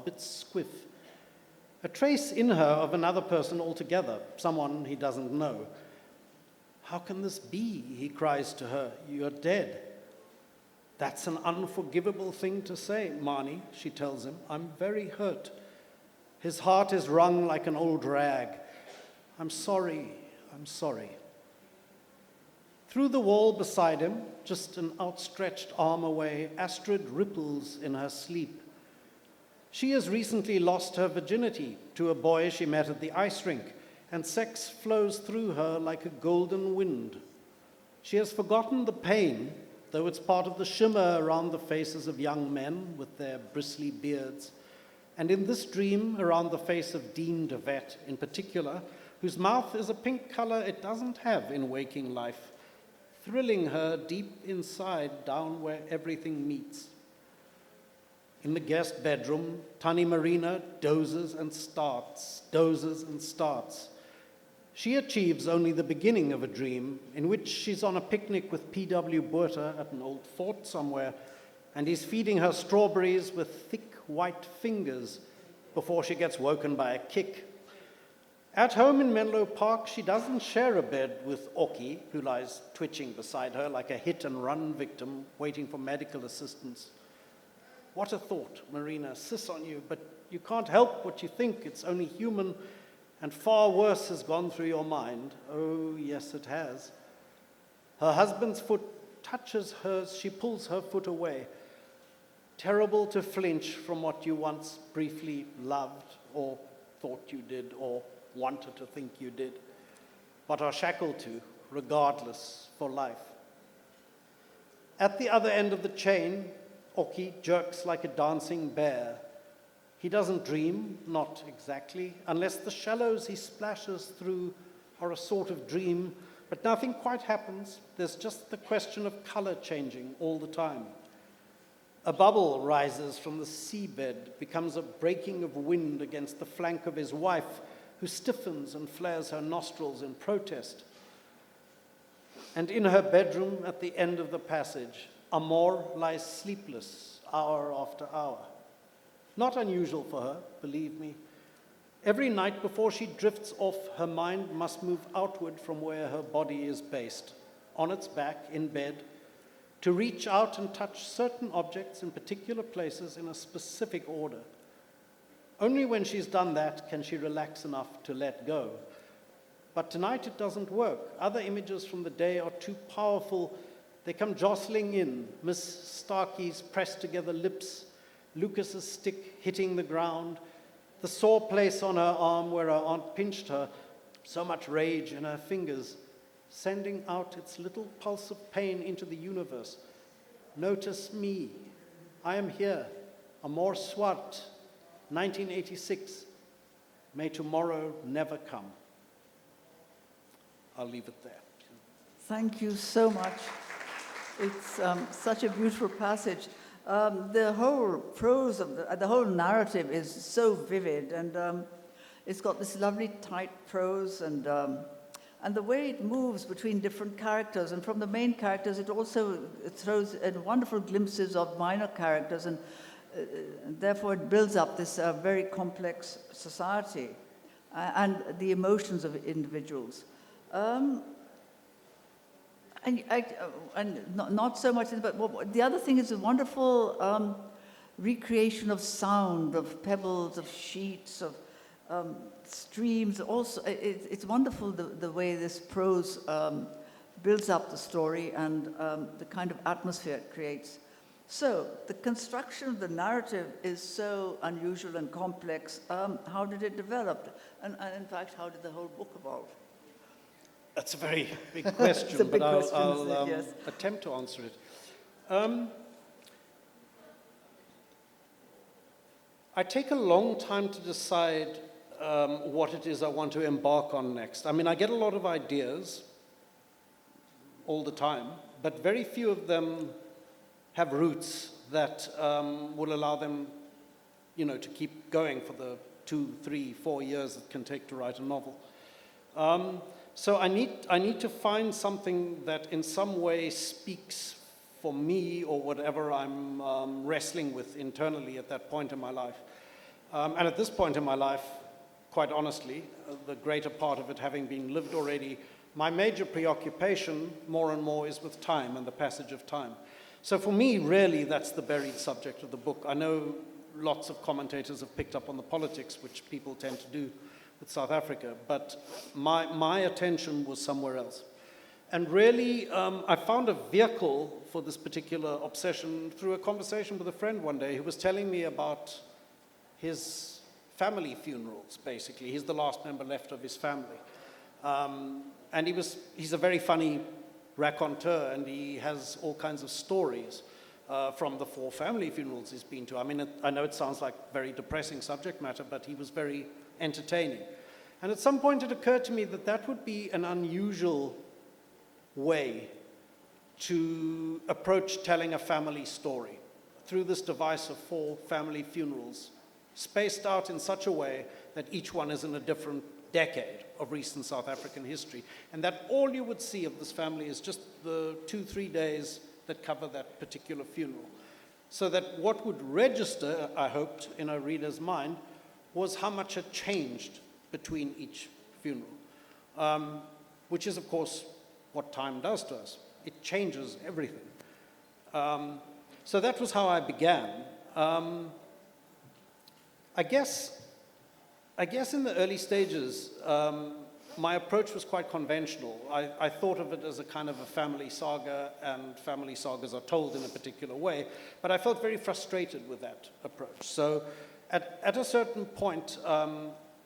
bit squiff. A trace in her of another person altogether, someone he doesn't know. How can this be, he cries to her, you're dead. That's an unforgivable thing to say, Marnie, she tells him. I'm very hurt. His heart is wrung like an old rag. I'm sorry, I'm sorry. Through the wall beside him, just an outstretched arm away, Astrid ripples in her sleep. She has recently lost her virginity to a boy she met at the ice rink, and sex flows through her like a golden wind. She has forgotten the pain, though it's part of the shimmer around the faces of young men with their bristly beards, and in this dream around the face of Dean DeVette in particular, whose mouth is a pink color it doesn't have in waking life, thrilling her deep inside down where everything meets. In the guest bedroom, Tani Marina dozes and starts. She achieves only the beginning of a dream in which she's on a picnic with P.W. Botha at an old fort somewhere, and he's feeding her strawberries with thick white fingers before she gets woken by a kick. At home in Menlo Park, she doesn't share a bed with Oki, who lies twitching beside her like a hit-and-run victim waiting for medical assistance. What a thought, Marina, sis on you, but you can't help what you think. It's only human, and far worse has gone through your mind. Oh, yes, it has. Her husband's foot touches hers. She pulls her foot away. Terrible to flinch from what you once briefly loved or thought you did or wanted to think you did, but are shackled to, regardless, for life. At the other end of the chain, Oki jerks like a dancing bear. He doesn't dream, not exactly, unless the shallows he splashes through are a sort of dream, but nothing quite happens. There's just the question of color changing all the time. A bubble rises from the seabed, becomes a breaking of wind against the flank of his wife, who stiffens and flares her nostrils in protest. And in her bedroom at the end of the passage, Amor lies sleepless hour after hour. Not unusual for her, believe me. Every night before she drifts off, her mind must move outward from where her body is based, on its back, in bed, to reach out and touch certain objects in particular places in a specific order. Only when she's done that can she relax enough to let go. But tonight it doesn't work. Other images from the day are too powerful. They come jostling in. Miss Starkey's pressed together lips, Lucas's stick hitting the ground, the sore place on her arm where her aunt pinched her, so much rage in her fingers, sending out its little pulse of pain into the universe. Notice me. I am here. Amor Swart, 1986. May tomorrow never come. I'll leave it there. Thank you so much. It's such a beautiful passage. The whole prose of the whole narrative is so vivid, and it's got this lovely tight prose, and the way it moves between different characters, and from the main characters, it also throws in wonderful glimpses of minor characters, and therefore it builds up this very complex society and the emotions of individuals. And not so much, but the other thing is a wonderful recreation of sound, of pebbles, of sheets, of streams. Also, it's wonderful the way this prose builds up the story and the kind of atmosphere it creates. So the construction of the narrative is so unusual and complex. How did it develop? And in fact, how did the whole book evolve? That's a very big question, but I'll yes. attempt to answer it. I take a long time to decide what it is I want to embark on next. I mean, I get a lot of ideas all the time, but very few of them have roots that will allow them, to keep going for the 2, 3, 4 years it can take to write a novel. So I need to find something that in some way speaks for me or whatever I'm wrestling with internally at that point in my life. And at this point in my life, quite honestly, the greater part of it having been lived already, my major preoccupation more and more is with time and the passage of time. So for me, really, that's the buried subject of the book. I know lots of commentators have picked up on the politics, which people tend to do with South Africa, but my attention was somewhere else. And really, I found a vehicle for this particular obsession through a conversation with a friend one day who was telling me about his family funerals, basically. He's the last member left of his family. And he's a very funny raconteur, and he has all kinds of stories from the 4 family funerals he's been to. I mean, I know it sounds like very depressing subject matter, but he was very entertaining. And at some point it occurred to me that that would be an unusual way to approach telling a family story through this device of 4 family funerals, spaced out in such a way that each one is in a different decade of recent South African history, and that all you would see of this family is just the 2-3 days that cover that particular funeral. So that what would register, I hoped, in a reader's mind was how much had changed between each funeral, which is, of course, what time does to us. It changes everything. So that was how I began. I guess in the early stages, my approach was quite conventional. I thought of it as a kind of a family saga, and family sagas are told in a particular way, but I felt very frustrated with that approach. So at a certain point,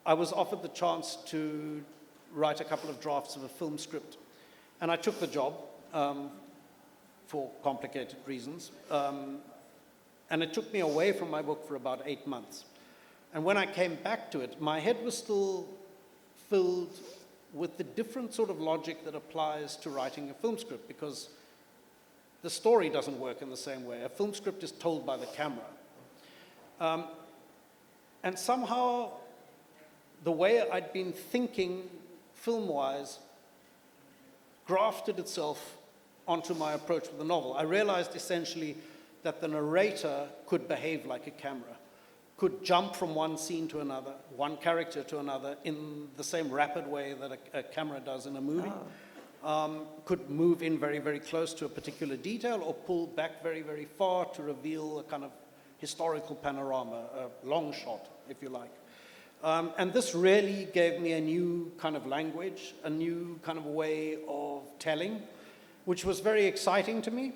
I was offered the chance to write a couple of drafts of a film script, and I took the job for complicated reasons, and it took me away from my book for about 8 months. And when I came back to it, my head was still filled with the different sort of logic that applies to writing a film script, because the story doesn't work in the same way. A film script is told by the camera. And somehow, the way I'd been thinking film-wise grafted itself onto my approach with the novel. I realized essentially that the narrator could behave like a camera, could jump from one scene to another, one character to another, in the same rapid way that a camera does in a movie. Could move in very, very close to a particular detail, or pull back very, very far to reveal a kind of historical panorama, a long shot, if you like. And this really gave me a new kind of language, a new kind of way of telling, which was very exciting to me.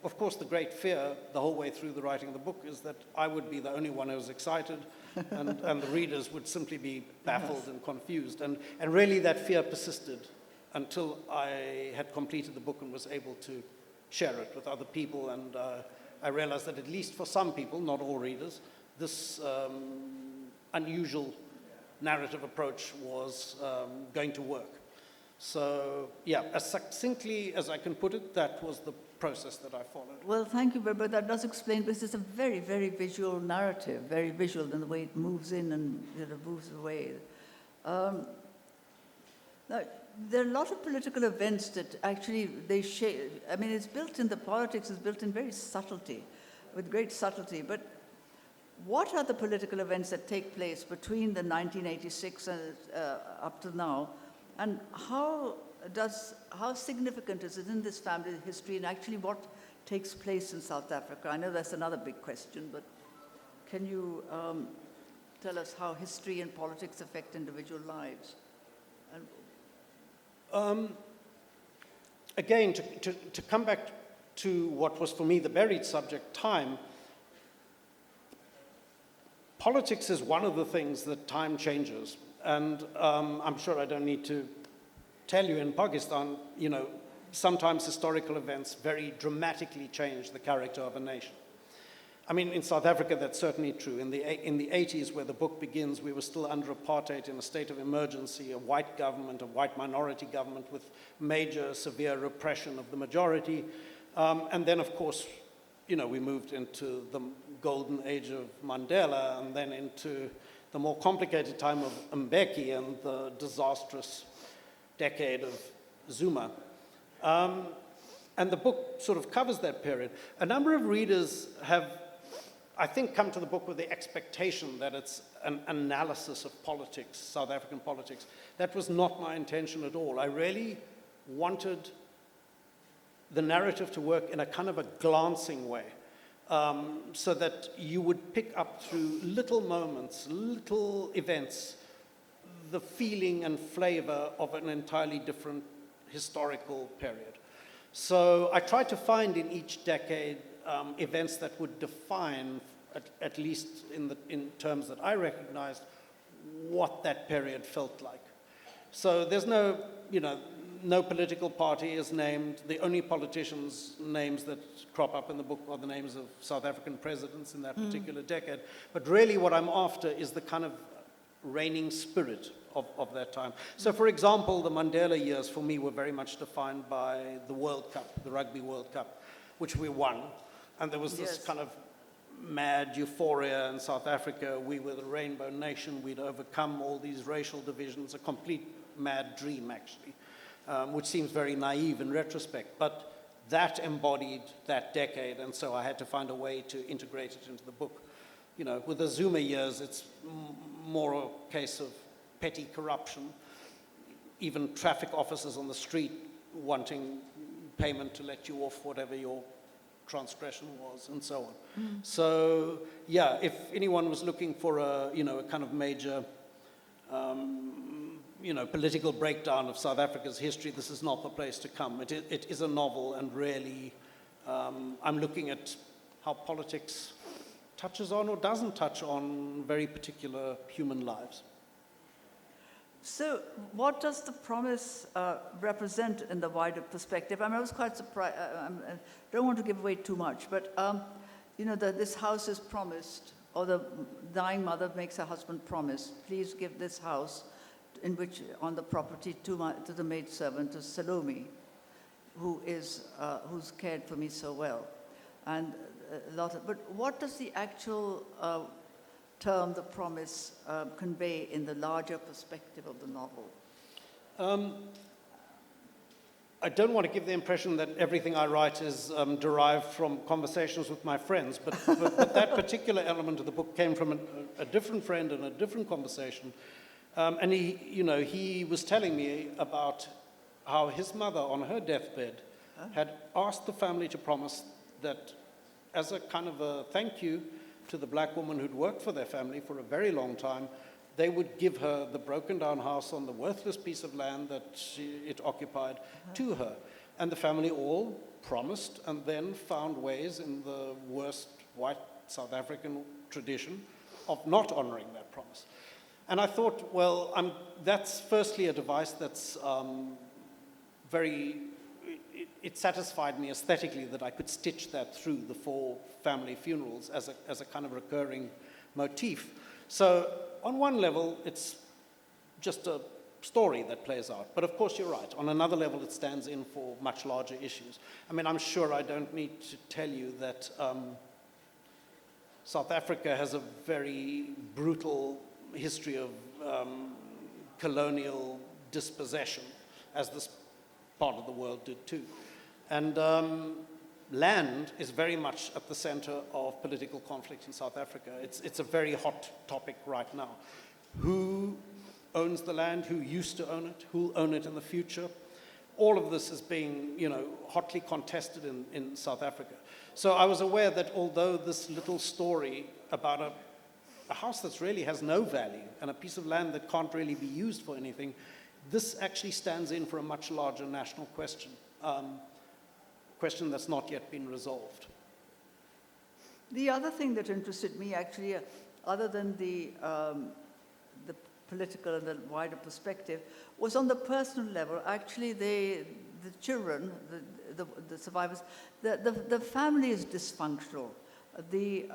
Of course, the great fear the whole way through the writing of the book is that I would be the only one who was excited, and the readers would simply be baffled and confused. And really that fear persisted until I had completed the book and was able to share it with other people. And I realized that at least for some people, not all readers, this unusual narrative approach was going to work. So, yeah, as succinctly as I can put it, that was the process that I followed. Well, thank you, but that does explain, because it's a very, very visual narrative, very visual in the way it moves in and moves away. Now, there are a lot of political events that actually they shape. I mean, it's built in, the politics is built in very subtlety, with great subtlety. But what are the political events that take place between the 1986 and up to now, and how significant is it in this family history, and actually what takes place in South Africa? I know that's another big question, but can you tell us how history and politics affect individual lives? Again, to come back to what was for me the buried subject, time, politics is one of the things that time changes. And I'm sure I don't need to tell you, in Pakistan, sometimes historical events very dramatically change the character of a nation. I mean, in South Africa, that's certainly true. In the 80s, where the book begins, we were still under apartheid, in a state of emergency, a white government, a white minority government with major, severe repression of the majority. And then, of course, we moved into the golden age of Mandela, and then into the more complicated time of Mbeki and the disastrous decade of Zuma. And the book sort of covers that period. A number of readers have I think, come to the book with the expectation that it's an analysis of politics, South African politics. That was not my intention at all. I really wanted the narrative to work in a kind of a glancing way, so that you would pick up through little moments, little events, the feeling and flavor of an entirely different historical period. So I tried to find in each decade events that would define, at least in terms that I recognized, what that period felt like. So there's no political party is named. The only politicians' names that crop up in the book are the names of South African presidents in that particular decade. But really what I'm after is the kind of reigning spirit of that time. So for example, the Mandela years for me were very much defined by the World Cup, the Rugby World Cup, which we won. And there was this kind of mad euphoria in South Africa. We were the rainbow nation. We'd overcome all these racial divisions, a complete mad dream, actually, which seems very naive in retrospect. But that embodied that decade, and so I had to find a way to integrate it into the book. With the Zuma years, it's more a case of petty corruption, even traffic officers on the street wanting payment to let you off whatever your transgression was, and so on. So, yeah, if anyone was looking for a kind of major, political breakdown of South Africa's history, this is not the place to come. It is a novel, and really, I'm looking at how politics touches on or doesn't touch on very particular human lives. So what does the promise represent in the wider perspective? I was quite surprised. I don't want to give away too much, but this house is promised, or the dying mother makes her husband promise, please give this house on the property to the maidservant, to Salome, who's cared for me so well. And but what does the actual term, the promise, convey in the larger perspective of the novel? I don't want to give the impression that everything I write is derived from conversations with my friends, but that particular element of the book came from a different friend in a different conversation. And he was telling me about how his mother, on her deathbed, had asked the family to promise that, as a kind of a thank you to the black woman who'd worked for their family for a very long time, they would give her the broken down house on the worthless piece of land that it occupied to her. And the family all promised, and then found ways in the worst white South African tradition of not honoring that promise. And I thought, well, that's firstly a device that's it satisfied me aesthetically that I could stitch that through the 4 family funerals as a kind of recurring motif. So on one level, it's just a story that plays out. But of course, you're right. On another level, it stands in for much larger issues. I'm sure I don't need to tell you that South Africa has a very brutal history of colonial dispossession, as this part of the world did too. And land is very much at the center of political conflict in South Africa. It's a very hot topic right now. Who owns the land? Who used to own it? Who will own it in the future? All of this is being, hotly contested in South Africa. So I was aware that although this little story about a house that really has no value and a piece of land that can't really be used for anything, this actually stands in for a much larger national question. Question that's not yet been resolved. The other thing that interested me, actually, other than the political and the wider perspective, was on the personal level. Actually, the children, the survivors, the family is dysfunctional. They're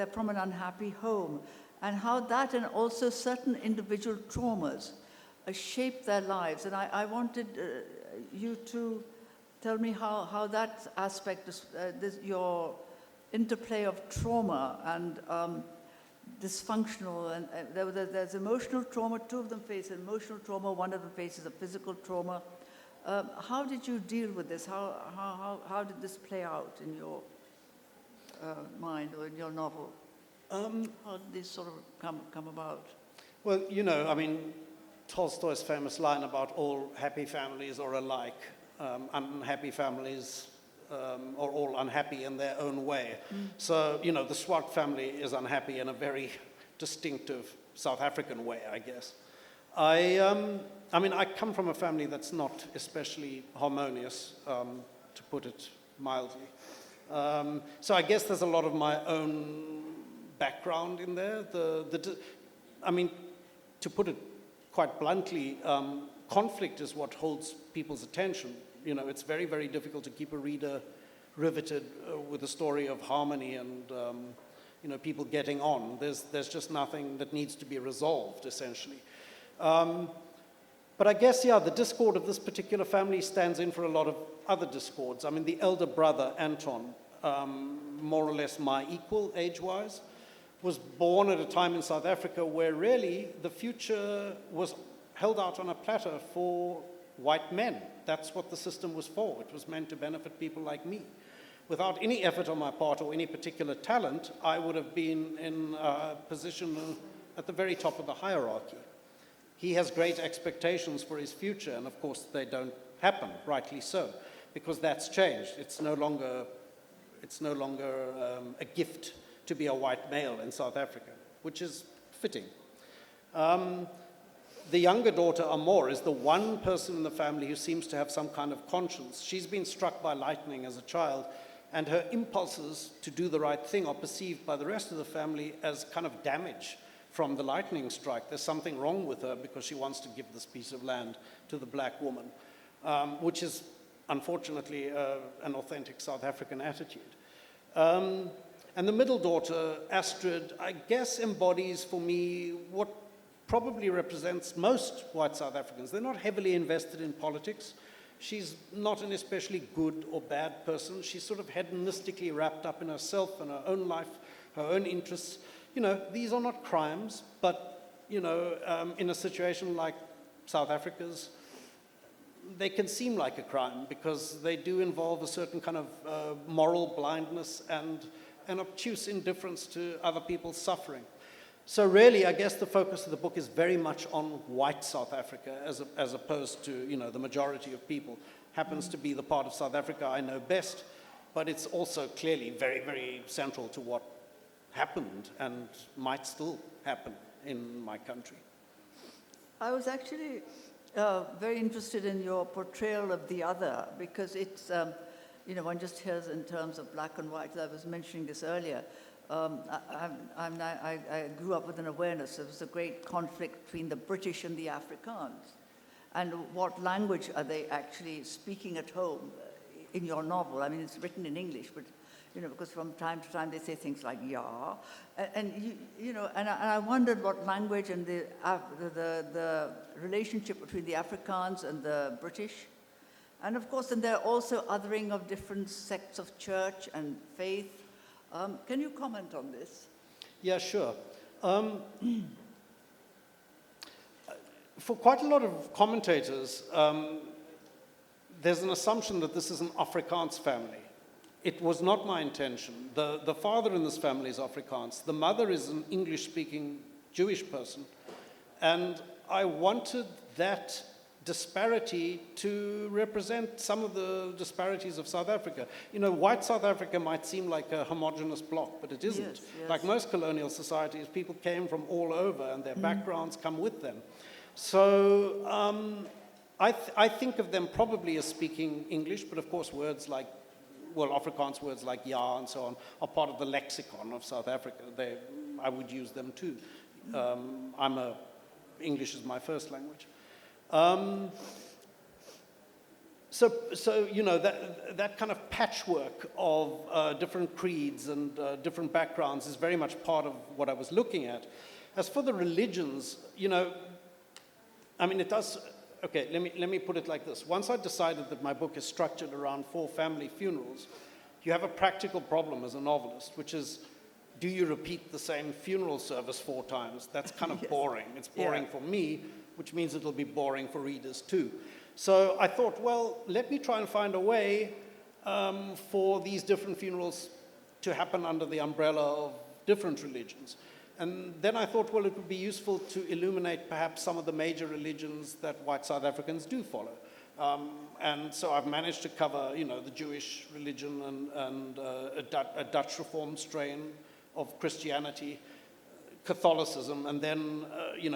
from an unhappy home, and how that and also certain individual traumas shape their lives. And I wanted you to tell me how that aspect, your interplay of trauma and dysfunctional, and there's emotional trauma. 2 of them face emotional trauma. 1 of them faces a physical trauma. How did you deal with this? How did this play out in your? mind or in your novel? How did this sort of come about? Well, I mean, Tolstoy's famous line about all happy families are alike, unhappy families are all unhappy in their own way. So, the Swart family is unhappy in a very distinctive South African way, I guess. I mean, I come from a family that's not especially harmonious, to put it mildly. So I guess there's a lot of my own background in there. I mean, to put it quite bluntly, conflict is what holds people's attention. It's very, very difficult to keep a reader riveted with a story of harmony and, people getting on. There's just nothing that needs to be resolved, essentially. But I guess, the discord of this particular family stands in for a lot of other discords. I mean, the elder brother, Anton, more or less my equal age-wise, was born at a time in South Africa where really the future was held out on a platter for white men. That's what the system was for. It was meant to benefit people like me. Without any effort on my part or any particular talent, I would have been in a position at the very top of the hierarchy. He has great expectations for his future, and of course they don't happen, rightly so, because that's changed. It's no longer a gift to be a white male in South Africa, which is fitting. The younger daughter, Amor, is the one person in the family who seems to have some kind of conscience. She's been struck by lightning as a child, and her impulses to do the right thing are perceived by the rest of the family as kind of damage from the lightning strike. There's something wrong with her because she wants to give this piece of land to the black woman, which is unfortunately an authentic South African attitude. And the middle daughter, Astrid, I guess embodies for me what probably represents most white South Africans. They're not heavily invested in politics. She's not an especially good or bad person. She's sort of hedonistically wrapped up in herself and her own life, her own interests. These are not crimes, but, in a situation like South Africa's, they can seem like a crime because they do involve a certain kind of moral blindness and an obtuse indifference to other people's suffering. So really, I guess the focus of the book is very much on white South Africa as opposed to, the majority of people. Happens to be the part of South Africa I know best, but it's also clearly very, very central to what happened and might still happen in my country. I was actually very interested in your portrayal of the other because it's, one just hears in terms of black and white. I was mentioning this earlier. I grew up with an awareness. There was a great conflict between the British and the Afrikaans. And what language are they actually speaking at home in your novel? I mean, it's written in English, but, because from time to time they say things like, yeah. And I wondered what language and the relationship between the Afrikaans and the British. And of course, then there are also othering of different sects of church and faith. Can you comment on this? Yeah, sure. For quite a lot of commentators, there's an assumption that this is an Afrikaans family. It was not my intention. The father in this family is Afrikaans. The mother is an English-speaking Jewish person. And I wanted that disparity to represent some of the disparities of South Africa. White South Africa might seem like a homogeneous block, but it isn't. Yes, yes. Like most colonial societies, people came from all over and their backgrounds come with them. So I think of them probably as speaking English, but of course words like, Afrikaans words like ja and so on are part of the lexicon of South Africa. I would use them too. English is my first language. So that kind of patchwork of different creeds and different backgrounds is very much part of what I was looking at. As for the religions, it does. Okay, let me put it like this. Once I decided that my book is structured around 4 family funerals, you have a practical problem as a novelist, which is, do you repeat the same funeral service 4 times? That's kind of boring. It's boring for me, which means it'll be boring for readers too. So I thought, let me try and find a way for these different funerals to happen under the umbrella of different religions. And then I thought, well, it would be useful to illuminate perhaps some of the major religions that white South Africans do follow. And so I've managed to cover, the Jewish religion and a Dutch Reformed strain of Christianity, Catholicism, and then,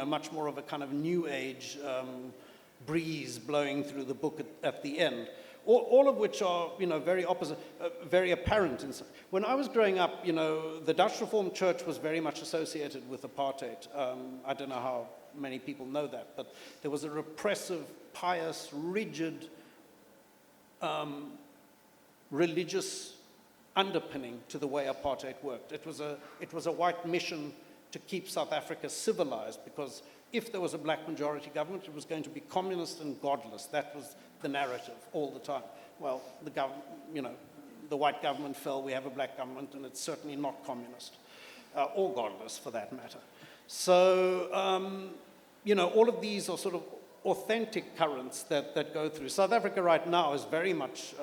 much more of a kind of New Age breeze blowing through the book at the end. All of which are, very opposite, very apparent. When I was growing up, the Dutch Reformed Church was very much associated with apartheid. I don't know how many people know that, but there was a repressive, pious, rigid, religious underpinning to the way apartheid worked. It was a white mission to keep South Africa civilized, because if there was a black majority government, it was going to be communist and godless. That was the narrative all the time. Well, the white government fell, we have a black government, and it's certainly not communist, or godless for that matter. So, all of these are sort of authentic currents that go through. South Africa right now is very much,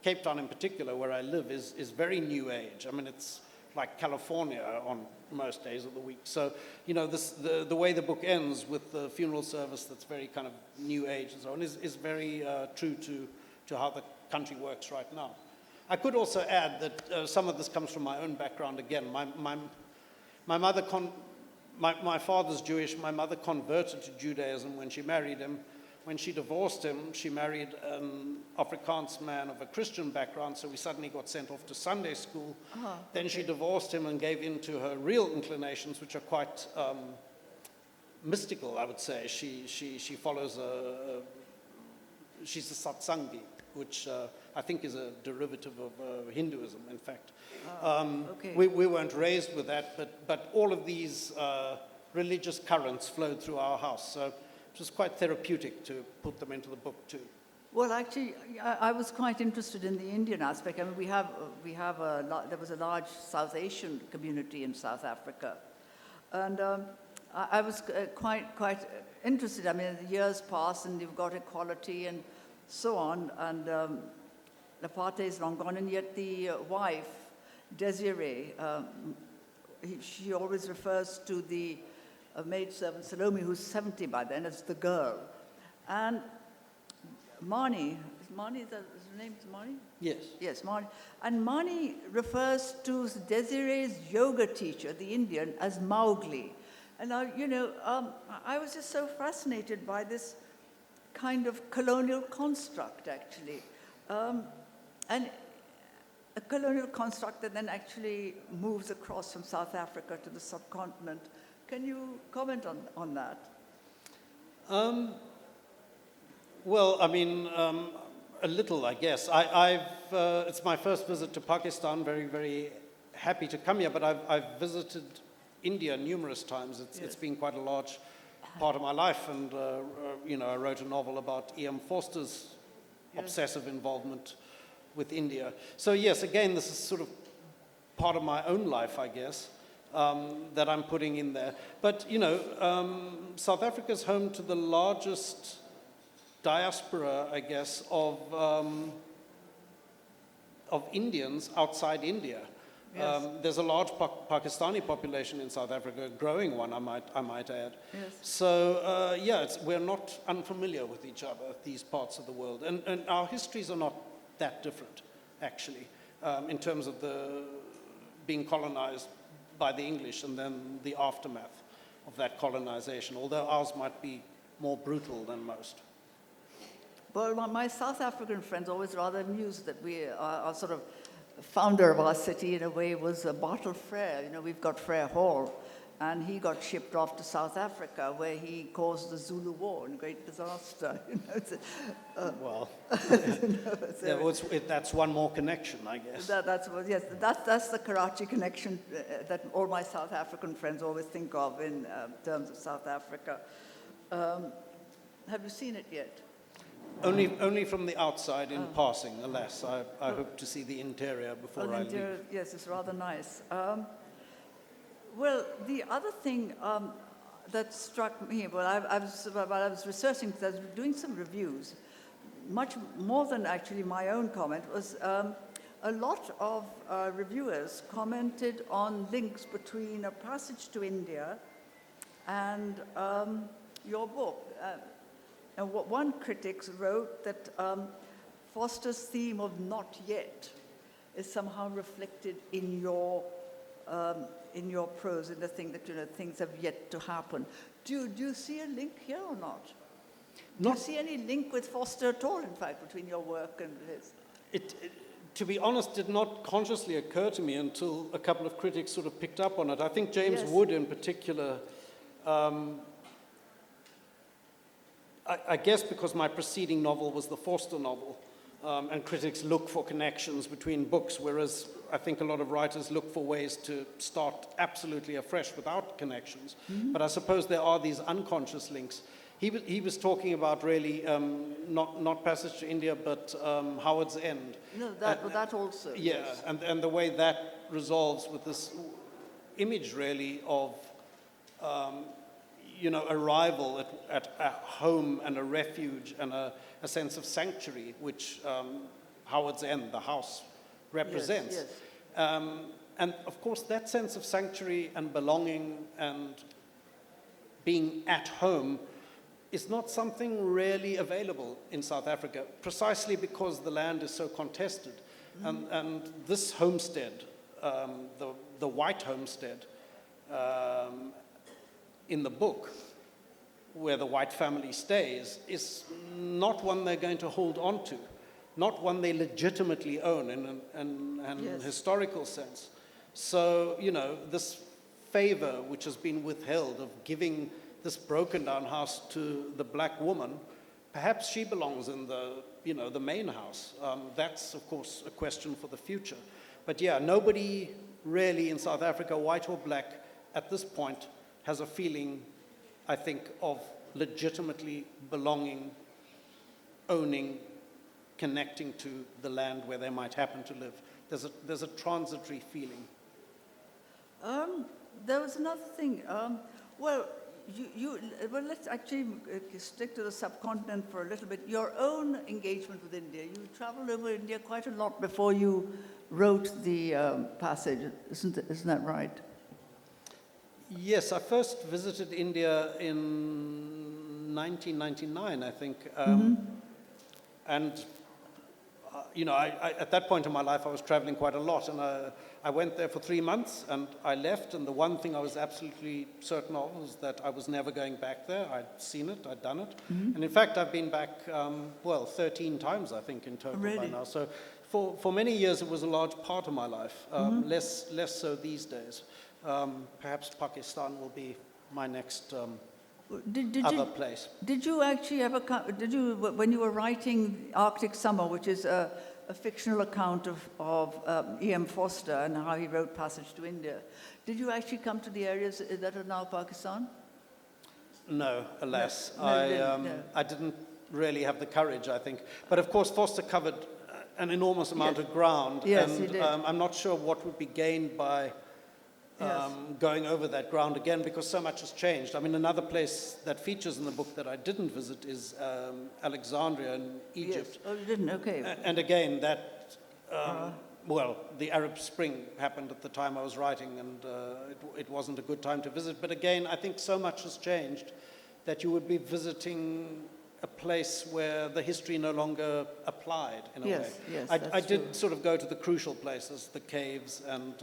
Cape Town in particular, where I live, is very New Age. I mean, it's like California on most days of the week. So, the way the book ends with the funeral service that's very kind of New Age and so on is very true to how the country works right now. I could also add that some of this comes from my own background again. My mother, my father's Jewish, my mother converted to Judaism when she married him. When she divorced him, she married an Afrikaans man of a Christian background, so we suddenly got sent off to Sunday school. Then she divorced him and gave in to her real inclinations, which are quite mystical, I would say. She follows she's a satsangi, which I think is a derivative of Hinduism, in fact. Okay. We weren't raised with that, but all of these religious currents flowed through our house. So it was quite therapeutic to put them into the book too. Well, actually, I was quite interested in the Indian aspect. I mean, there was a large South Asian community in South Africa, and I was quite interested. I mean, the years pass, and you've got equality and so on, and apartheid is long gone, and yet the wife, Desiree, she always refers to the maidservant Salome, who's 70 by then, as the girl. And Mani, is her name is Mani? Yes. Yes, Mani. And Mani refers to Desiree's yoga teacher, the Indian, as Mowgli. And I was just so fascinated by this kind of colonial construct, actually. And a colonial construct that then actually moves across from South Africa to the subcontinent. Can you comment on that? Well, I mean, a little, I guess. It's my first visit to Pakistan, very, very happy to come here, but I've visited India numerous times. It's been quite a large part of my life, and, I wrote a novel about E.M. Forster's obsessive involvement with India. So yes, again, this is sort of part of my own life, I guess. That I'm putting in there. But, South Africa's home to the largest diaspora, I guess, of Indians outside India. Yes. There's a large Pakistani population in South Africa, a growing one, I might add. Yes. So, we're not unfamiliar with each other, these parts of the world. And our histories are not that different, actually, in terms of being colonized by the English and then the aftermath of that colonization, although ours might be more brutal than most. Well, my South African friends always rather amused that our sort of founder of our city, in a way, was Bartle Frere. We've got Frere Hall, and he got shipped off to South Africa, where he caused the Zulu War, and great disaster. That's one more connection, I guess. That's the Karachi connection that all my South African friends always think of in terms of South Africa. Have you seen it yet? Only from the outside in passing, alas. I hope to see the interior before I leave. Yes, it's rather nice. Well, the other thing that struck me, while I was researching, because I was doing some reviews, much more than actually my own comment, was a lot of reviewers commented on links between A Passage to India and your book. And one critic wrote that Foster's theme of not yet is somehow reflected in your prose, in the thing that, things have yet to happen. Do you see a link here or not? Do you see any link with Foster at all, in fact, between your work and his? To be honest, did not consciously occur to me until a couple of critics sort of picked up on it. I think James Wood in particular, I guess because my preceding novel was the Foster novel, and critics look for connections between books, whereas I think a lot of writers look for ways to start absolutely afresh without connections. Mm-hmm. But I suppose there are these unconscious links. He was talking about really not Passage to India, but Howard's End. No, that also. Yeah, yes. and the way that resolves with this image really of arrival at a home and a refuge and a sense of sanctuary, which Howard's End, the house, represents. Yes, yes. And of course, that sense of sanctuary and belonging and being at home is not something really available in South Africa, precisely because the land is so contested. Mm-hmm. And this homestead, the white homestead, in the book, where the white family stays, is not one they're going to hold on to, not one they legitimately own in an yes. historical sense. So, this favor which has been withheld of giving this broken down house to the black woman, perhaps she belongs in the main house. That's, of course, a question for the future. But yeah, nobody really in South Africa, white or black, at this point, has a feeling, I think, of legitimately belonging, owning, connecting to the land where they might happen to live. There's a transitory feeling. There was another thing. Well, let's actually stick to the subcontinent for a little bit. Your own engagement with India. You traveled over India quite a lot before you wrote the passage. Isn't that right? Yes, I first visited India in 1999, I think. And, I, at that point in my life, I was traveling quite a lot. And I went there for 3 months, and I left. And the one thing I was absolutely certain of was that I was never going back there. I'd seen it, I'd done it. Mm-hmm. And in fact, I've been back, 13 times, I think, in total by now. So for many years, it was a large part of my life, less so these days. Perhaps Pakistan will be my next other place. Did you actually ever when you were writing Arctic Summer, which is a fictional account of E.M. Foster and how he wrote Passage to India, did you actually come to the areas that are now Pakistan? No, alas. No. I didn't really have the courage, I think. But of course, Foster covered an enormous amount of ground. Yes, and he did. I'm not sure what would be gained by going over that ground again, because so much has changed. I mean, another place that features in the book that I didn't visit is Alexandria in Egypt. Yes. Oh, you didn't? Okay. And again, that, the Arab Spring happened at the time I was writing, and it wasn't a good time to visit. But again, I think so much has changed that you would be visiting a place where the history no longer applied in a way. Yes, I did sort of go to the crucial places, the caves and,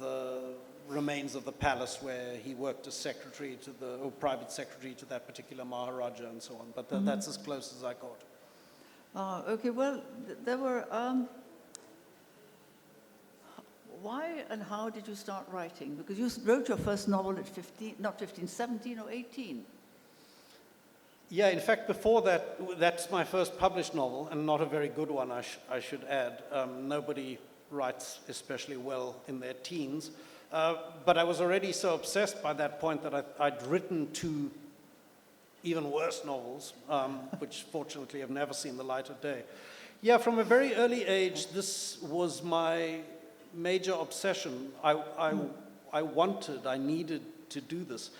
the remains of the palace where he worked as secretary or private secretary to that particular Maharaja and so on. But that's as close as I got. Okay, well, there were... why and how did you start writing? Because you wrote your first novel at 17 or 18. Yeah, in fact, before that, that's my first published novel, and not a very good one, I should add. Nobody writes especially well in their teens. But I was already so obsessed by that point that I'd written 2 even worse novels, which fortunately have never seen the light of day. Yeah, from a very early age, this was my major obsession. I needed to do this.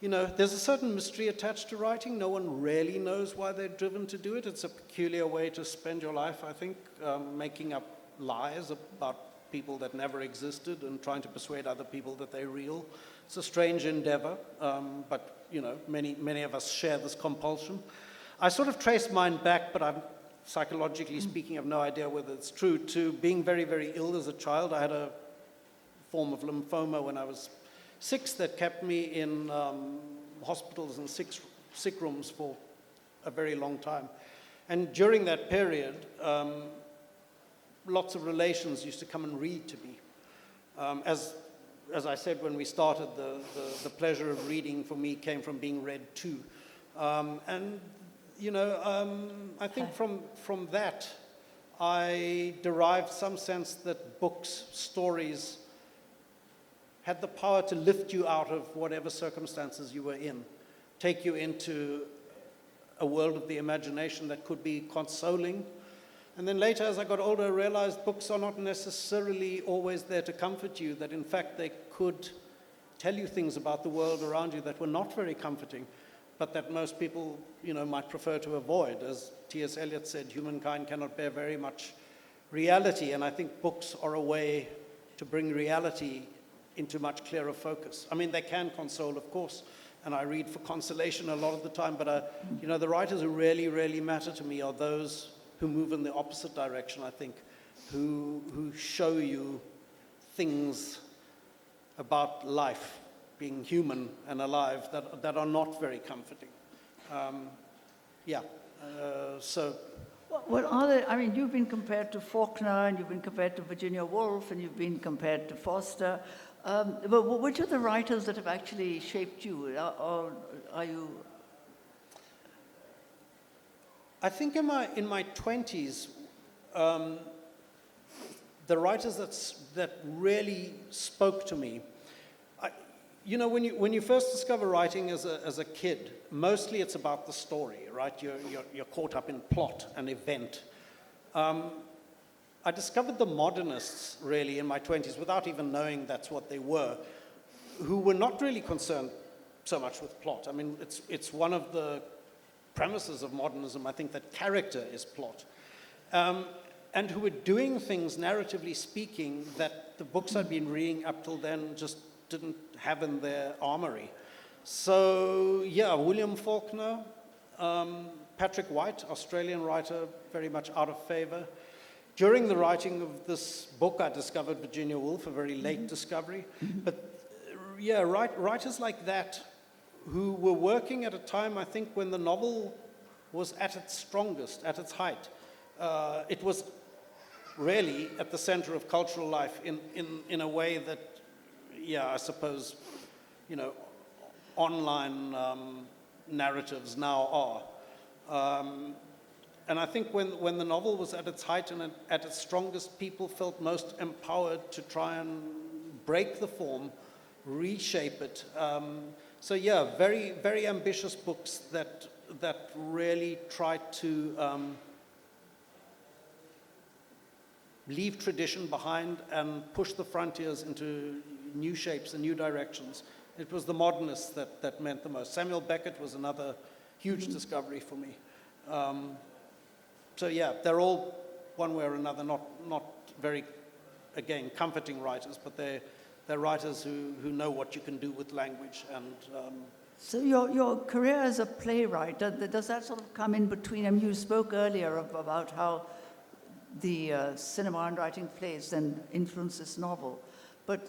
you know, there's a certain mystery attached to writing. No one really knows why they're driven to do it. It's a peculiar way to spend your life, I think, making up lies about people that never existed and trying to persuade other people that they're real. It's a strange endeavor, but, you know, many of us share this compulsion. I sort of trace mine back, but I'm psychologically speaking, I have no idea whether it's true, to being very, very ill as a child. I had a form of lymphoma when I was 6 that kept me in hospitals and sick rooms for a very long time. And during that period, lots of relations used to come and read to me. As I said when we started, the pleasure of reading for me came from being read to. And, you know, I think from that, I derived some sense that books, stories, had the power to lift you out of whatever circumstances you were in, take you into a world of the imagination that could be consoling. And then later, as I got older, I realized books are not necessarily always there to comfort you, that in fact they could tell you things about the world around you that were not very comforting, but that most people, you know, might prefer to avoid. As T.S. Eliot said, humankind cannot bear very much reality, and I think books are a way to bring reality into much clearer focus. I mean, they can console, of course, and I read for consolation a lot of the time, but you know, the writers who really, really matter to me are those who move in the opposite direction, I think, who show you things about life, being human and alive, that are not very comforting. So... Well, are there, I mean, you've been compared to Faulkner, and you've been compared to Virginia Woolf, and you've been compared to Foster. But which are the writers that have actually shaped you? Or are you... I think in my 20s, the writers that really spoke to me, you know, when you first discover writing as a kid, mostly it's about the story, right? You're caught up in plot and event. I discovered the modernists really in my 20s, without even knowing that's what they were, who were not really concerned so much with plot. I mean, it's one of the premises of modernism, I think, that character is plot. And who were doing things, narratively speaking, that the books I'd been reading up till then just didn't have in their armory. So, yeah, William Faulkner, Patrick White, Australian writer, very much out of favor. During the writing of this book, I discovered Virginia Woolf, a very late discovery. But, yeah, writers like that who were working at a time, I think, when the novel was at its strongest, at its height. It was really at the center of cultural life in a way that, yeah, I suppose, you know, online narratives now are. And I think when the novel was at its height and at its strongest, people felt most empowered to try and break the form, reshape it. So yeah, very, very ambitious books that really tried to leave tradition behind and push the frontiers into new shapes and new directions. It was the modernists that meant the most. Samuel Beckett was another huge discovery for me. So yeah, they're all, one way or another, not very, again, comforting writers, but they're writers who know what you can do with language. And so your career as a playwright, does that sort of come in between? I mean, you spoke earlier about how the cinema and writing plays then influenced this novel, but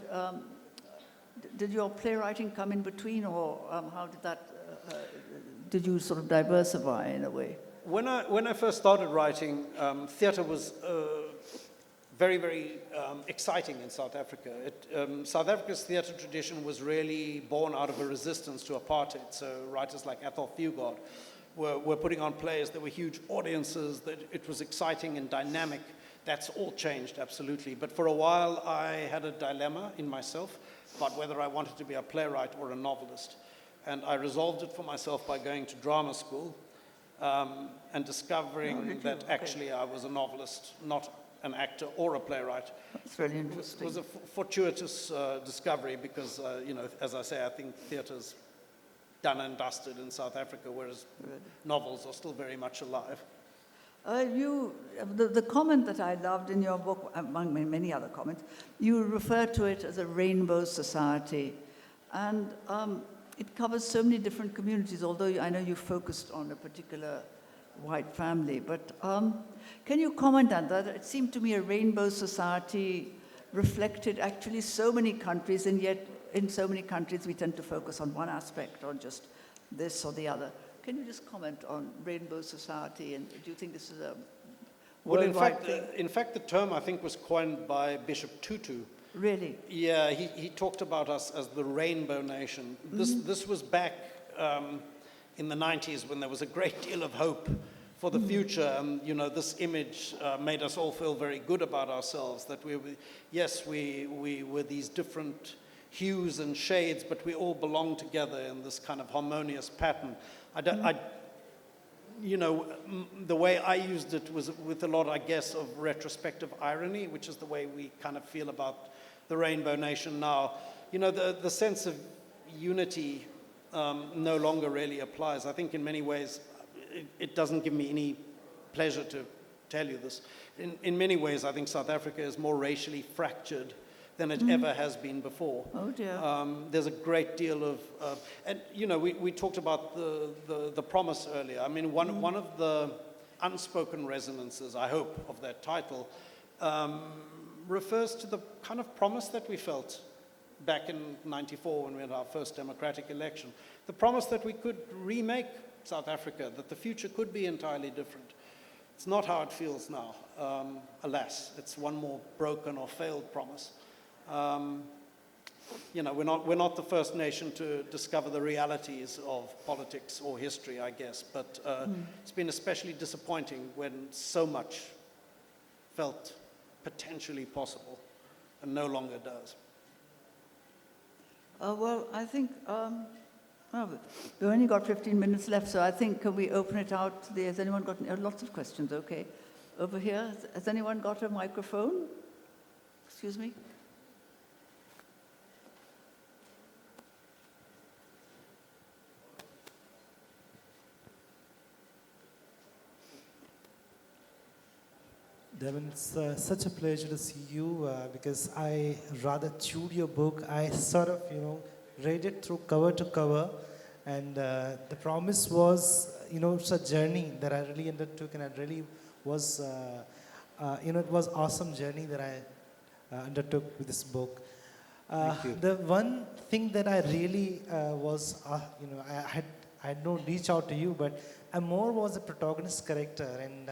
did your playwriting come in between, or how did that? Did you sort of diversify in a way? When I first started writing, theatre was very, very exciting in South Africa. South Africa's theatre tradition was really born out of a resistance to apartheid. So writers like Athol Fugard were putting on plays. There were huge audiences. That it was exciting and dynamic. That's all changed, absolutely. But for a while, I had a dilemma in myself about whether I wanted to be a playwright or a novelist. And I resolved it for myself by going to drama school. And discovering that actually I was a novelist, not an actor or a playwright. That's really interesting. It was a fortuitous discovery because, you know, as I say, I think theatre's done and dusted in South Africa, whereas novels are still very much alive. The comment that I loved in your book, among many other comments, you refer to it as a rainbow society. And it covers so many different communities, although I know you focused on a particular white family. But can you comment on that? It seemed to me a rainbow society reflected actually so many countries, and yet in so many countries we tend to focus on one aspect or just this or the other. Can you just comment on rainbow society, and do you think this is a worldwide thing? In fact, the term I think was coined by Bishop Tutu. Really? Yeah, he talked about us as the Rainbow Nation. This was back in the 90s when there was a great deal of hope for the future, and this image made us all feel very good about ourselves. That we were these different hues and shades, but we all belong together in this kind of harmonious pattern. The way I used it was with a lot, I guess, of retrospective irony, which is the way we kind of feel about the Rainbow Nation now. The sense of unity no longer really applies. I think in many ways, it doesn't give me any pleasure to tell you this. In many ways, I think South Africa is more racially fractured than it ever has been before. Oh dear. There's a great deal of, and we talked about the promise earlier. I mean, one of the unspoken resonances, I hope, of that title refers to the kind of promise that we felt back in '94 when we had our first democratic election. The promise that we could remake South Africa, that the future could be entirely different. It's not how it feels now, alas. It's one more broken or failed promise. We're not the first nation to discover the realities of politics or history, I guess, but it's been especially disappointing when so much felt potentially possible and no longer does. Well, I think we've only got 15 minutes left, so I think we open it out. Has anyone got lots of questions? Okay. Over here, has anyone got a microphone? Excuse me? Damon, it's such a pleasure to see you because I rather chewed your book. I sort of, read it through cover to cover, and the promise was, it's a journey that I really undertook, and it really was, it was awesome journey that I undertook with this book. Thank you. The one thing that I really was, I had no reach out to you, but Amor was a protagonist character, and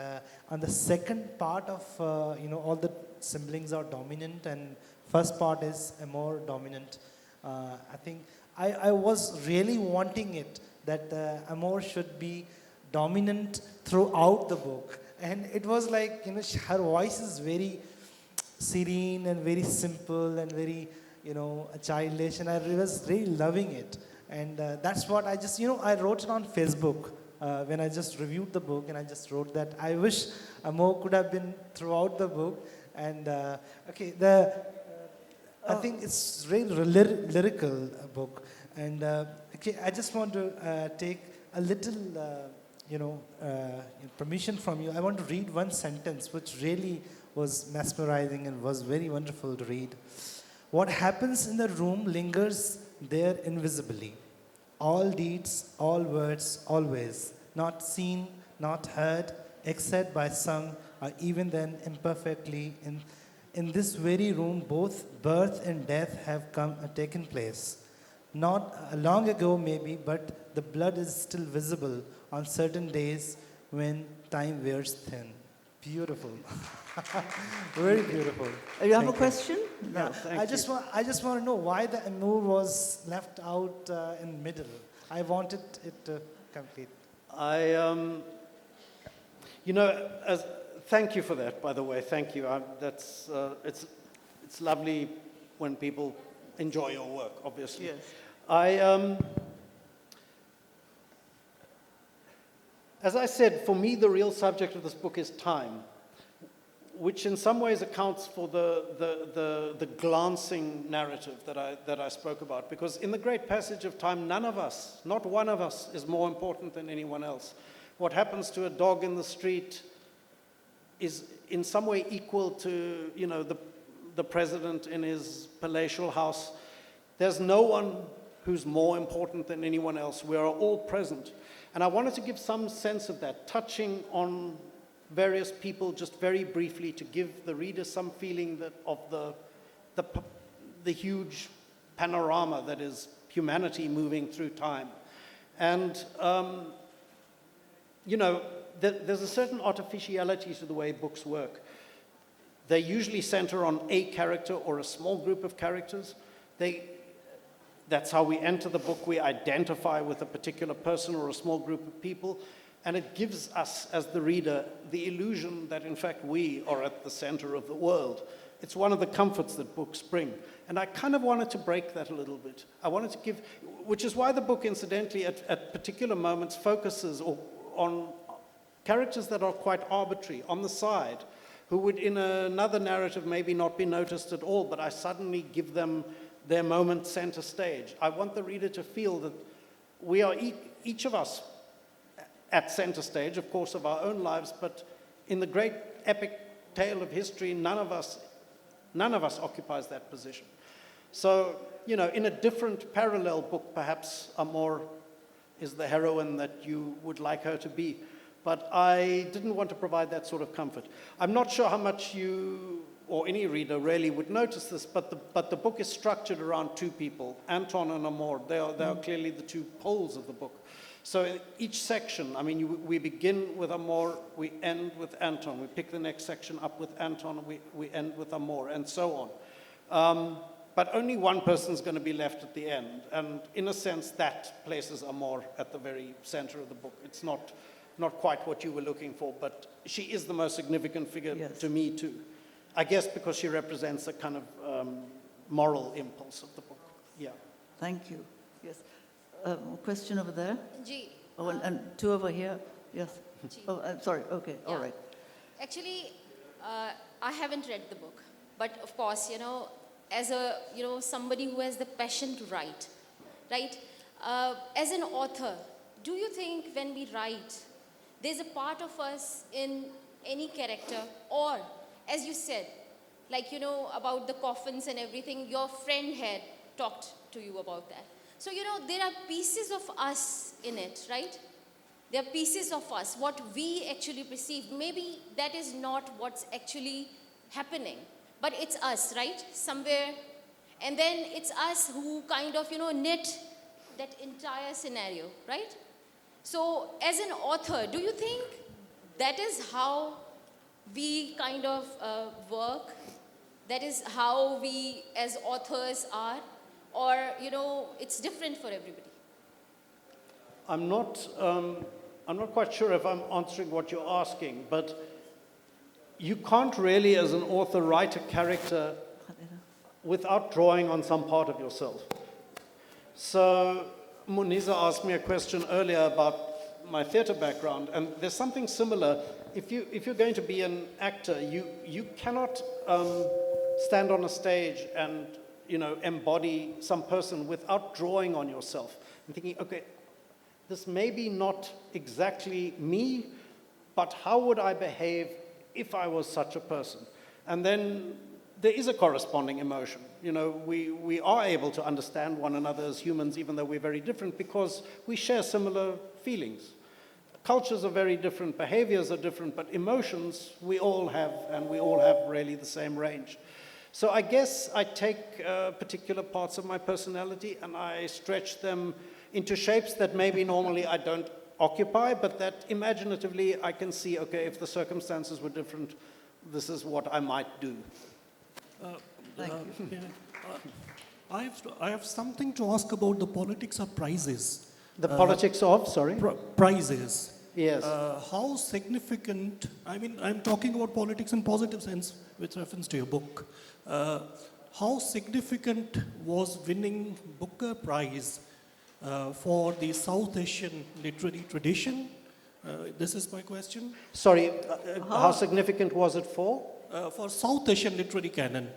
on the second part of, all the siblings are dominant, and first part is Amor dominant. I think I was really wanting it, that Amor should be dominant throughout the book. And it was like, her voice is very serene and very simple and very, childish, and I was really loving it. And that's what I just, I wrote it on Facebook when I just reviewed the book, and I just wrote that I wish Amor could have been throughout the book. And I think it's really lyrical book. And I just want to take a little, permission from you. I want to read one sentence which really was mesmerizing and was very wonderful to read. What happens in the room lingers there invisibly. All deeds, all words, always. Not seen, not heard, except by some, or even then imperfectly. In this very room, both birth and death have taken place. Not long ago, maybe, but the blood is still visible on certain days when time wears thin. Beautiful. Very beautiful. You have a question? No, I just want to know why the Amor was left out in middle. I wanted it to complete. Thank you for that, by the way. Thank you. It's lovely when people enjoy your work, obviously. Yes. As I said, for me, the real subject of this book is time. which in some ways accounts for the glancing narrative that I spoke about. Because in the great passage of time, none of us, not one of us, is more important than anyone else. What happens to a dog in the street is in some way equal to, you know, the president in his palatial house. There's no one who's more important than anyone else. We are all present. And I wanted to give some sense of that, touching on various people just very briefly to give the reader some feeling that of the huge panorama that is humanity moving through time. And, you know, there's a certain artificiality to the way books work. They usually center on a character or a small group of characters. That's how we enter the book. We identify with a particular person or a small group of people, and it gives us, as the reader, the illusion that, in fact, we are at the center of the world. It's one of the comforts that books bring. And I kind of wanted to break that a little bit. I wanted to give, which is why the book, incidentally, at particular moments focuses on characters that are quite arbitrary, on the side, who would, in another narrative, maybe not be noticed at all, but I suddenly give them their moment center stage. I want the reader to feel that we are each of us at center stage, of course, of our own lives, but in the great epic tale of history, none of us occupies that position. So, you know, in a different parallel book, perhaps Amor is the heroine that you would like her to be. But I didn't want to provide that sort of comfort. I'm not sure how much you or any reader really would notice this, but the book is structured around two people, Anton and Amor. They are clearly the two poles of the book. So each section, I mean, we begin with Amor, we end with Anton. We pick the next section up with Anton, we end with Amor, and so on. But only one person's going to be left at the end. And in a sense, that places Amor at the very center of the book. It's not quite what you were looking for, but she is the most significant figure to me too. I guess because she represents a kind of moral impulse of the book. Yeah. Thank you. Yes. Question over there? Ji. Oh, and two over here? Yes. Ji. Oh, I'm sorry. Okay. All Yeah. right. Actually, I haven't read the book, but of course, you know, as a, you know, somebody who has the passion to write, right? As an author, do you think when we write, there's a part of us in any character, or, as you said, like, you know, about the coffins and everything, your friend had talked to you about that. So, you know, there are pieces of us in it, right? There are pieces of us, what we actually perceive. Maybe that is not what's actually happening, but it's us, right? Somewhere. And then it's us who kind of, you know, knit that entire scenario, right? So, as an author, do you think that is how we kind of work? That is how we as authors are? Or, you know, it's different for everybody? I'm not quite sure if I'm answering what you're asking, but you can't really, as an author, write a character without drawing on some part of yourself. So Muneeza asked me a question earlier about my theatre background, and there's something similar. If you're going to be an actor, you cannot stand on a stage and, you know, embody some person without drawing on yourself and thinking, okay, this may be not exactly me, but how would I behave if I was such a person? And then there is a corresponding emotion. You know, we are able to understand one another as humans, even though we're very different, because we share similar feelings. Cultures are very different, behaviors are different, but emotions we all have, and we all have really the same range. So I guess I take particular parts of my personality and I stretch them into shapes that maybe normally I don't occupy, but that imaginatively I can see, okay, if the circumstances were different, this is what I might do. Thank you. Yeah. I have something to ask about the politics of prizes. The politics of, sorry? Prizes. Yes. How significant, I mean, I'm talking about politics in positive sense with reference to your book. How significant was winning Booker Prize for the South Asian literary tradition? This is my question. Sorry, how significant was it for? for South Asian literary canon.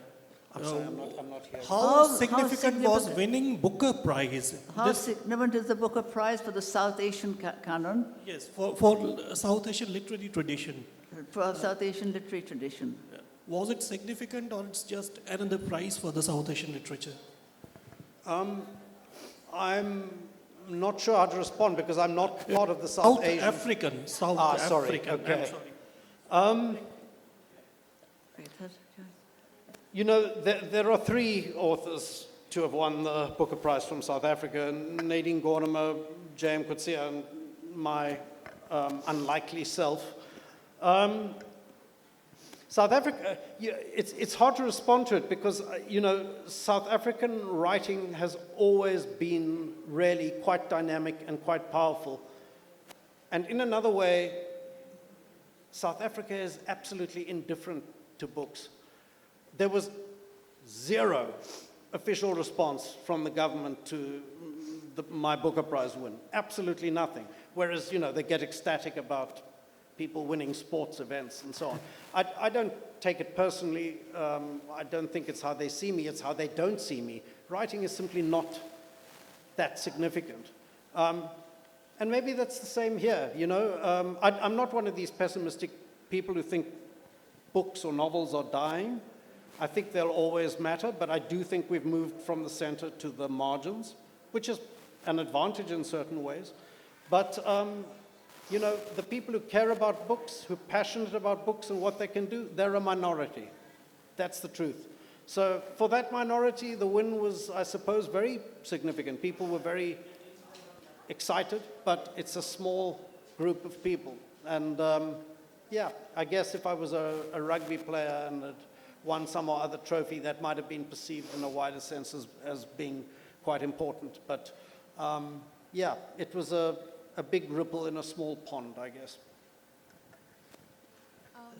I'm sorry, I'm not here. How How significant was significant- winning Booker Prize? How significant is the Booker Prize for the South Asian canon, Yes, for South Asian literary tradition. for South Asian literary tradition? Was it significant or it's just another prize for the South Asian literature? I'm not sure how to respond because I'm not part of the South Asian. African, South Sorry, African. I'm okay. sorry. You know, there are three authors to have won the Booker Prize from South Africa: Nadine Gordimer, J.M. Coetzee, and my unlikely self. South Africa, it's hard to respond to it because, you know, South African writing has always been really quite dynamic and quite powerful. And in another way, South Africa is absolutely indifferent to books. There was zero official response from the government to my Booker Prize win. Absolutely nothing. Whereas, you know, they get ecstatic about people winning sports events and so on. I don't take it personally. I don't think it's how they see me. It's how they don't see me. Writing is simply not that significant. And maybe that's the same here, you know. I'm not one of these pessimistic people who think books or novels are dying. I think they'll always matter, but I do think we've moved from the center to the margins, which is an advantage in certain ways. But, you know, the people who care about books, who are passionate about books and what they can do, they're a minority. That's the truth. So for that minority, the win was, I suppose, very significant. People were very excited, but it's a small group of people. And yeah, I guess if I was a rugby player and had won some or other trophy, that might have been perceived in a wider sense as being quite important. But yeah, it was a big ripple in a small pond, I guess.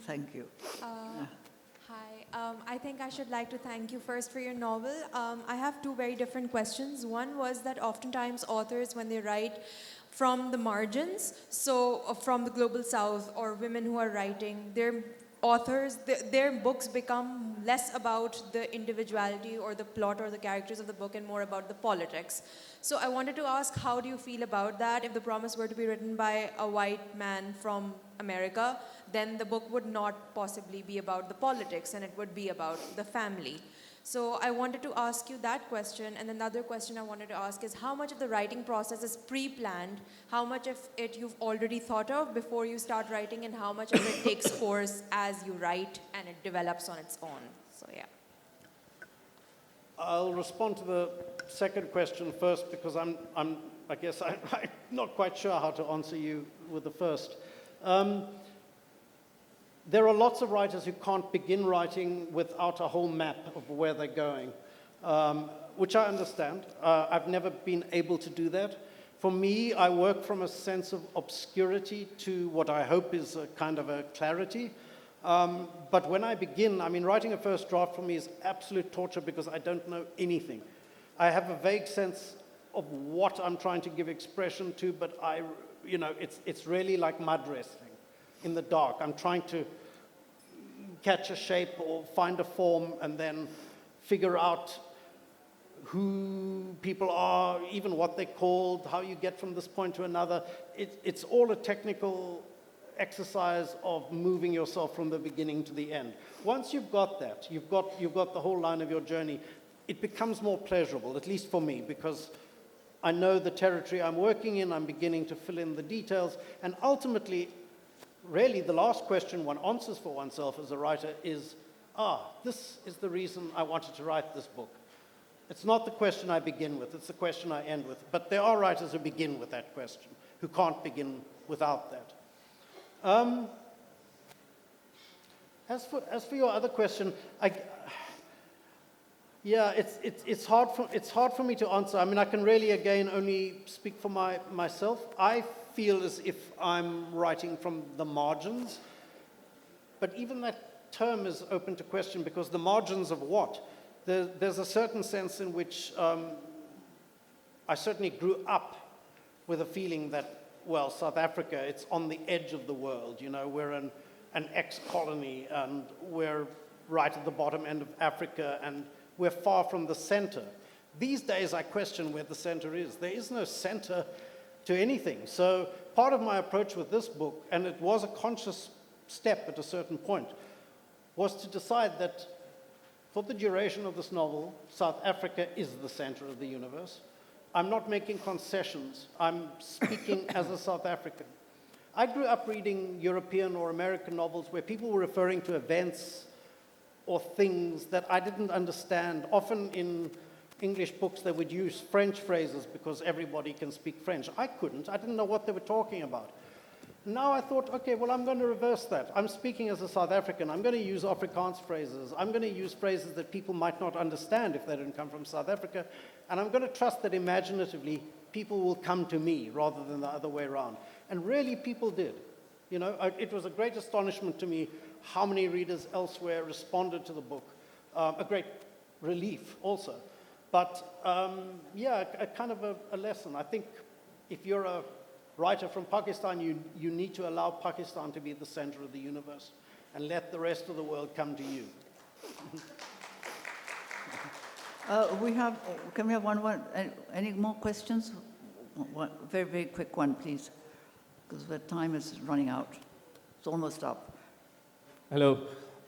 Thank you. Hi, I think I should like to thank you first for your novel. I have two very different questions. One was that oftentimes authors, when they write from the margins, so from the global south or women who are writing, their authors, their books become less about the individuality or the plot or the characters of the book and more about the politics. So I wanted to ask, how do you feel about that? If The Promise were to be written by a white man from America, then the book would not possibly be about the politics and it would be about the family. So I wanted to ask you that question, and another question I wanted to ask is how much of the writing process is pre-planned, how much of it you've already thought of before you start writing, and how much of it takes course as you write and it develops on its own. So yeah. I'll respond to the second question first because I guess I'm not quite sure how to answer you with the first. There are lots of writers who can't begin writing without a whole map of where they're going, which I understand. I've never been able to do that. For me, I work from a sense of obscurity to what I hope is a kind of a clarity. But when I begin, I mean, writing a first draft for me is absolute torture because I don't know anything. I have a vague sense of what I'm trying to give expression to, but you know, it's really like mud wrestling in the dark. I'm trying to catch a shape or find a form and then figure out who people are, even what they're called, how you get from this point to another. It's all a technical exercise of moving yourself from the beginning to the end. Once you've got that, you've got the whole line of your journey, it becomes more pleasurable, at least for me, because I know the territory I'm working in, I'm beginning to fill in the details, and ultimately, really the last question one answers for oneself as a writer is, this is the reason I wanted to write this book. It's not the question I begin with, it's the question I end with. But there are writers who begin with that question, who can't begin without that. As for your other question, yeah, it's hard for me to answer. I mean, I can really, again, only speak for myself. I feel as if I'm writing from the margins, but even that term is open to question because the margins of what? There's a certain sense in which I certainly grew up with a feeling that, well, South Africa, it's on the edge of the world. You know, we're an an ex-colony, and we're right at the bottom end of Africa, and we're far from the center. These days, I question where the center is. There is no center to anything. So part of my approach with this book, and it was a conscious step at a certain point, was to decide that for the duration of this novel, South Africa is the center of the universe. I'm not making concessions. I'm speaking as a South African. I grew up reading European or American novels where people were referring to events or things that I didn't understand. Often in English books, they would use French phrases because everybody can speak French. I couldn't. I didn't know what they were talking about. Now I thought, okay, well, I'm going to reverse that. I'm speaking as a South African. I'm going to use Afrikaans phrases. I'm going to use phrases that people might not understand if they didn't come from South Africa. And I'm going to trust that imaginatively people will come to me rather than the other way around. And really, people did. You know, it was a great astonishment to me how many readers elsewhere responded to the book. A great relief also. But yeah, a kind of a lesson. I think if you're a writer from Pakistan, you need to allow Pakistan to be the center of the universe and let the rest of the world come to you. Can we have one, any more questions? One, very, very quick one, please, because the time is running out. It's almost up. Hello.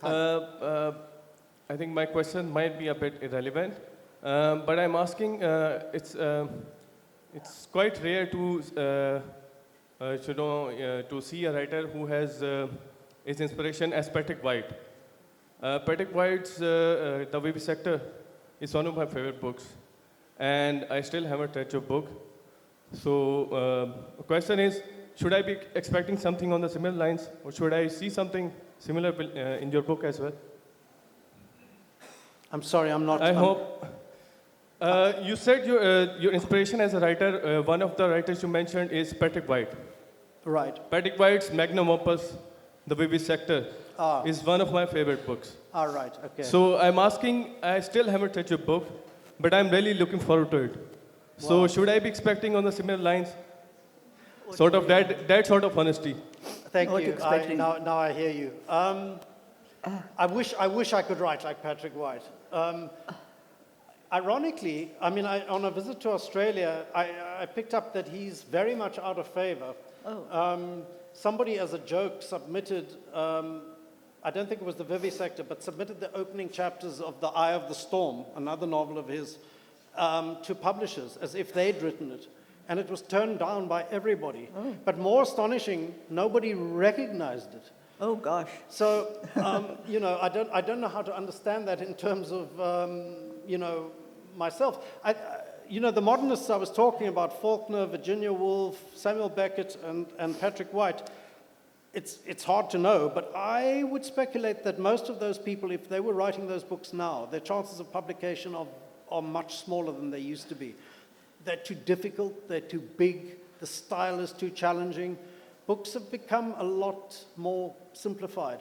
I think my question might be a bit irrelevant, but I'm asking, it's quite rare to see a writer who has his inspiration as Patrick White. Patrick White's The Vivisector is one of my favorite books, and I still haven't read your book. So the question is, should I be expecting something on the similar lines, or should I see something similar in your book as well? I'm sorry, I'm not... I hope... you said your inspiration as a writer, one of the writers you mentioned is Patrick White. Right. Patrick White's magnum opus, The Vivisector, is one of my favorite books. Right, okay. So I'm asking, I still haven't read your book, but I'm really looking forward to it. So should I be expecting on the similar lines? Sort of that sort of honesty. Thank What you. you expecting? Now I hear you. I wish I could write like Patrick White. Ironically, I mean, on a visit to Australia, I picked up that he's very much out of favor. Somebody, as a joke, submitted, I don't think it was The Vivisector, but submitted the opening chapters of The Eye of the Storm, another novel of his, to publishers, as if they'd written it. And it was turned down by everybody. But more astonishing, nobody recognized it. Oh, gosh. So, you know, I don't know how to understand that in terms of, you know, myself. You know, the modernists I was talking about, Faulkner, Virginia Woolf, Samuel Beckett, and Patrick White, it's hard to know, but I would speculate that most of those people, if they were writing those books now, their chances of publication are much smaller than they used to be. They're too difficult, they're too big, the style is too challenging. Books have become a lot more simplified.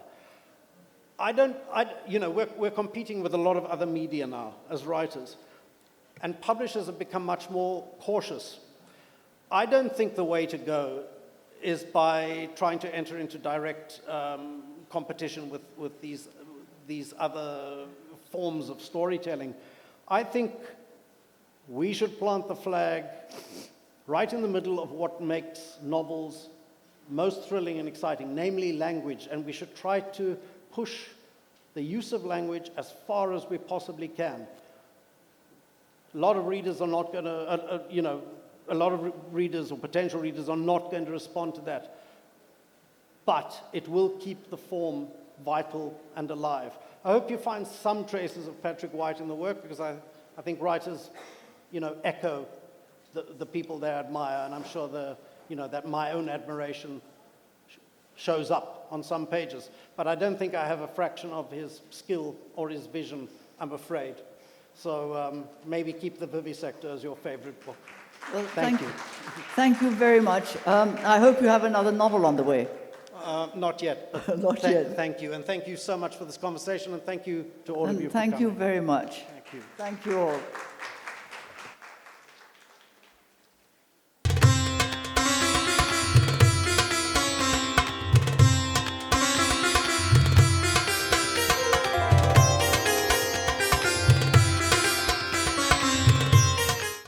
You know, we're competing with a lot of other media now as writers, and publishers have become much more cautious. I don't think the way to go is by trying to enter into direct competition with these other forms of storytelling. I think we should plant the flag right in the middle of what makes novels most thrilling and exciting, namely language, and we should try to push the use of language as far as we possibly can. A lot of readers are not going to, you know, a lot of readers or potential readers are not going to respond to that. But it will keep the form vital and alive. I hope you find some traces of Patrick White in the work, because I think writers, you know, echo the people they admire, and I'm sure you know, that my own admiration shows up on some pages. But I don't think I have a fraction of his skill or his vision, I'm afraid. So maybe keep The Vivisector as your favorite book. Well, Thank you. Thank you very much. I hope you have another novel on the way. Not yet. But Not yet. Thank you. And thank you so much for this conversation. And thank you to all of you And for thank you coming. very much. Thank you. Thank you all.